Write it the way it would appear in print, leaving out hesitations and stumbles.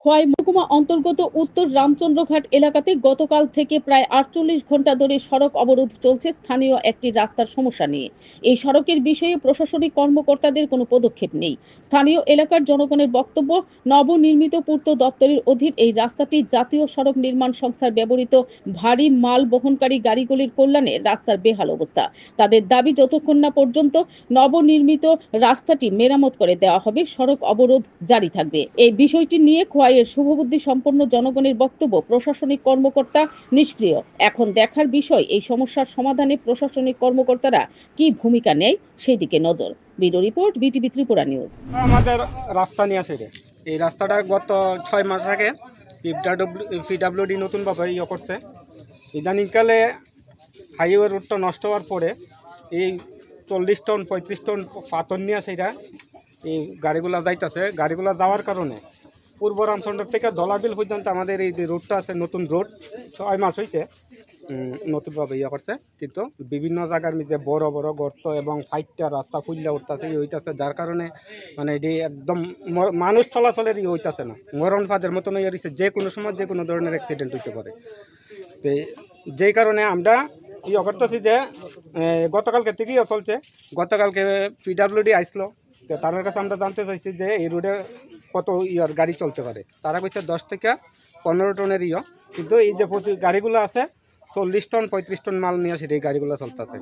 খোয়াই মহকুমা অন্তর্গত উত্তর রামচন্দ্রঘাট এলাকাতে গতকাল থেকে প্রায় ৪৮ ঘন্টা ধরে সড়ক অবরোধ চলছে স্থানীয় একটি রাস্তার সমস্যা নিয়ে। এই সড়কের বিষয়ে প্রশাসনিক কর্মকর্তাদের কোনো পদক্ষেপ নেই। স্থানীয় এলাকার জনগণের বক্তব্য, নবনির্মিত পূর্ত দপ্তরের অধীন এই রাস্তাটি জাতীয় সড়ক নির্মাণ সংস্থার ব্যবহৃত ভারী মাল বহনকারী গাড়িগুলির কল্যাণে রাস্তার বেহাল অবস্থা। তাদের দাবি, যতক্ষণ না পর্যন্ত নবনির্মিত রাস্তাটি মেরামত করে দেওয়া হবে, সড়ক অবরোধ জারি থাকবে। এই বিষয়টি নিয়ে খোয়াইয়ের শুভবুদ্ধি সম্পন্ন জনগণের বক্তব্য, প্রশাসনিক কর্মকর্তা নিষ্ক্রিয়। এখন দেখার বিষয় এই সমস্যার সমাধানে প্রশাসনিক কর্মকর্তারা কি ভূমিকা নেয় সেদিকে নজর। Bureau report, BTV Tripura news. আমাদের রাস্তা নিয়ে আসে এই রাস্তাটা গত ৬ মাস আগে পিডাব্লিউডি নতুনভাবে করছে। ইদানিংকালে হাইওয়ে রুটটা নষ্ট হওয়ার পরে এই ৪০ টন ৩৫ টন পাথর নিয়ে সেইটা এই গাড়িগুলো যাইতেছে। গাড়িগুলো যাওয়ার কারণে পূর্ব রামচন্দ্র থেকে দলাবিল পর্যন্ত আমাদের এই যে রোডটা আছে, নতুন রোড ৬ মাস হইতে নতুনভাবে করছে, কিন্তু বিভিন্ন জায়গার মধ্যে বড় বড় গর্ত এবং ফাইটটা রাস্তা ফুললে উঠতেছে হইতেছে, যার কারণে মানে এটি একদম মানুষ চলাচলের হইতেছে না, মরণ ফাঁদের মতন হয়ে রয়েছে। যে কোনো সময় যে কোনো ধরনের অ্যাক্সিডেন্ট হইতে পারে। তো যেই কারণে আমরা করতেছি যে গতকালকে থেকেই চলছে। গতকালকে পিডাব্লিউডি আসলো, তো তার কাছে আমরা জানতে চাইছি যে এই রোডে কত গাড়ি চলতে পারে। তারা কইছে 10 থেকে 15 টনের কিন্তু এই যে গাড়িগুলো আছে 40 টন 35 টন মাল নিয়ে আসে এই গাড়িগুলো চলতেছে।